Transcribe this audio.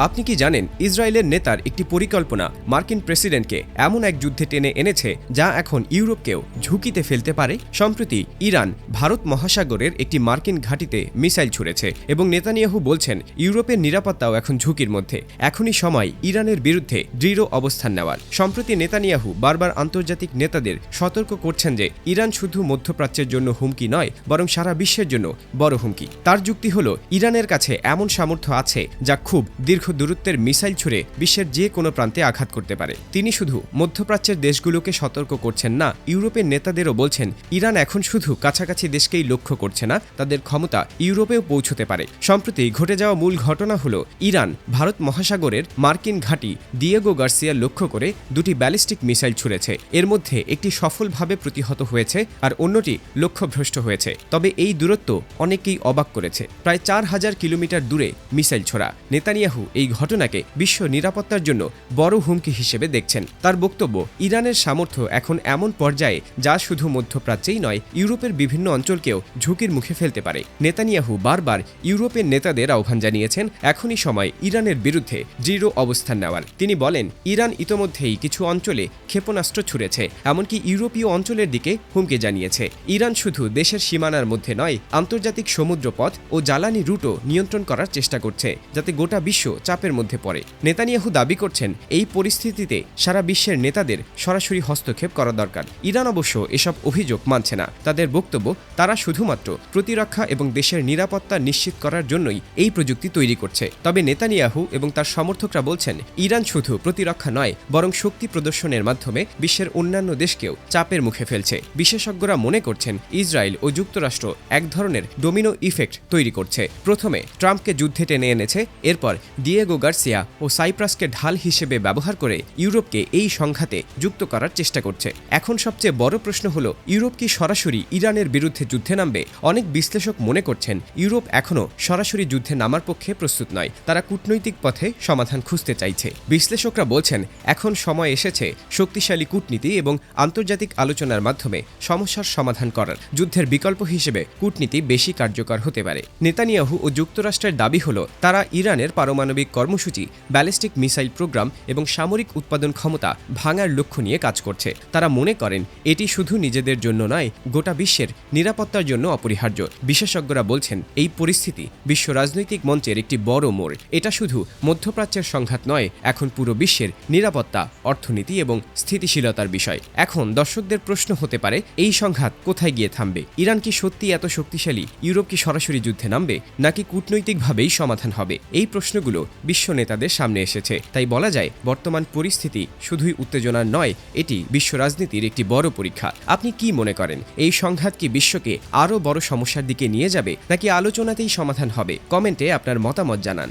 আপনি কি জানেন ইসরায়েলের নেতার একটি পরিকল্পনা মার্কিন প্রেসিডেন্টকে এমন এক যুদ্ধে টেনে এনেছে যা এখন ইউরোপকেও ঝুঁকিতে ফেলতে পারে। সম্প্রতি ইরান ভারত মহাসাগরের একটি মার্কিন ঘাঁটিতে মিসাইল ছুড়েছে এবং নেতানিয়াহু বলছেন ইউরোপের নিরাপত্তাও এখন ঝুঁকির মধ্যে। এখনই সময় ইরানের বিরুদ্ধে দৃঢ় অবস্থান নেওয়ার। সম্প্রতি নেতানিয়াহু বারবার আন্তর্জাতিক নেতাদের সতর্ক করছেন যে ইরান শুধু মধ্যপ্রাচ্যের জন্য হুমকি নয়, বরং সারা বিশ্বের জন্য বড় হুমকি। তার যুক্তি হল ইরানের কাছে এমন সামর্থ্য আছে যা খুব দীর্ঘ দূরত্বের মিসাইল ছুড়ে বিশ্বের যে কোনো প্রান্তে আঘাত করতে পারে। তিনি শুধু মধ্যপ্রাচ্যের দেশগুলোকে সতর্ক করছেন না, ইউরোপের নেতাদেরও বলছেন ইরান এখন শুধু কাছাকাছি দেশকেই লক্ষ্য করছে না, তাদের ক্ষমতা ইউরোপেও পৌঁছতে পারে। সম্প্রতি ঘটে যাওয়া মূল ঘটনা হল ইরান ভারত মহাসাগরের মার্কিন ঘাঁটি দিয়েগো গার্সিয়া লক্ষ্য করে দুটি ব্যালিস্টিক মিসাইল ছুড়েছে। এর মধ্যে একটি সফলভাবে প্রতিহত হয়েছে আর অন্যটি লক্ষ্যভ্রষ্ট হয়েছে। তবে এই দূরত্ব অনেকেই অবাক করেছে। প্রায় 4000 কিলোমিটার দূরে মিসাইল ছোড়া। নেতানিয়াহু এই ঘটনাকে বিশ্ব নিরাপত্তার জন্য বড় হুমকি হিসেবে দেখছেন। তার বক্তব্য, ইরানের সামর্থ্য এখন এমন পর্যায়ে যা শুধু মধ্যপ্রাচ্যেই নয়, ইউরোপের বিভিন্ন অঞ্চলকেও ঝুঁকির মুখে ফেলতে পারে। নেতানিয়াহু বারবার ইউরোপের নেতাদের আহ্বান জানিয়েছেন এখনই সময় ইরানের বিরুদ্ধে দৃঢ় অবস্থান নেওয়ার। তিনি বলেন ইরান ইতোমধ্যেই কিছু অঞ্চলে ক্ষেপণাস্ত্র ছুড়েছে, এমনকি ইউরোপীয় অঞ্চলের দিকে হুমকি জানিয়েছে। ইরান শুধু দেশের সীমানার মধ্যে নয়, আন্তর্জাতিক সমুদ্রপথ ও জ্বালানি রুটও নিয়ন্ত্রণ করার চেষ্টা করছে, যাতে গোটা বিশ্ব চাপের মধ্যে পড়ে। নেতানিয়াহু দাবি করছেন এই পরিস্থিতিতে সারা বিশ্বের নেতাদের সরাসরি হস্তক্ষেপ করা দরকার। ইরান অবশ্য এসব অভিযোগ মানছে না। তাদের বক্তব্য, তারা শুধুমাত্র প্রতিরক্ষা এবং দেশের নিরাপত্তা নিশ্চিত করার জন্যই এই প্রযুক্তি তৈরি করছে। তবে নেতানিয়াহু এবং তার সমর্থকরা বলছেন ইরান শুধু প্রতিরক্ষা নয়, বরং শক্তি প্রদর্শনের মাধ্যমে বিশ্বের অন্যান্য দেশকেও চাপের মুখে ফেলছে। বিশেষজ্ঞরা মনে করছেন ইসরায়েল ও যুক্তরাষ্ট্র এক ধরনের ডোমিনো ইফেক্ট তৈরি করছে। প্রথমে ট্রাম্পকে যুদ্ধে টেনে এনেছে, এরপর দিয়েগো গার্সিয়া ও সাইপ্রাসকে ঢাল হিসেবে ব্যবহার করে ইউরোপকে এই সংঘাতে যুক্ত করার চেষ্টা করছে। এখন সবচেয়ে বড় প্রশ্ন হল ইউরোপ কি সরাসরি ইরানের বিরুদ্ধে যুদ্ধে নামবে? অনেক বিশ্লেষক মনে করছেন ইউরোপ এখনও সরাসরি যুদ্ধে নামার পক্ষে প্রস্তুত নয়, তারা কূটনৈতিক পথে সমাধান খুঁজতে চাইছে। বিশ্লেষকরা বলছেন এখন সময় এসেছে শক্তিশালী কূটনীতি এবং আন্তর্জাতিক আলোচনার মাধ্যমে সমস্যার সমাধান করার। যুদ্ধের বিকল্প হিসেবে কূটনীতি বেশি কার্যকর হতে পারে। নেতানিয়াহু ও যুক্তরাষ্ট্রের দাবি হল তারা ইরানের পারমাণবিক কর্মসূচি, ব্যালিস্টিক মিসাইল প্রোগ্রাম এবং সামরিক উৎপাদন ক্ষমতা ভাঙার লক্ষ্য নিয়ে কাজ করছে। তারা মনে করেন এটি শুধু নিজেদের জন্য নয়, গোটা বিশ্বের নিরাপত্তার জন্য অপরিহার্য। বিশেষজ্ঞরা বলছেন এই পরিস্থিতি বিশ্ব রাজনৈতিক মঞ্চের একটি বড় মোড়। এটা শুধু মধ্যপ্রাচ্যের সংঘাত নয়, এখন পুরো বিশ্বের নিরাপত্তা, অর্থনীতি এবং স্থিতিশীলতার বিষয়। এখন দর্শকদের প্রশ্ন হতে পারে এই সংঘাত কোথায় গিয়ে থামবে? ইরান কি সত্যি এত শক্তিশালী? ইউরোপ কি সরাসরি যুদ্ধে নামবে, নাকি কূটনৈতিকভাবেই সমাধান হবে? এই প্রশ্নগুলো বিশ্ব নেতাদের সামনে এসেছে। তাই বলা যায় বর্তমান পরিস্থিতি শুধুই উত্তেজনার নয়, এটি বিশ্ব রাজনীতির একটি বড় পরীক্ষা। আপনি কি মনে করেন এই সংঘাত কি বিশ্বকে আরও বড় সমস্যার দিকে নিয়ে যাবে, নাকি আলোচনাতেই সমাধান হবে? কমেন্টে আপনার মতামত জানান।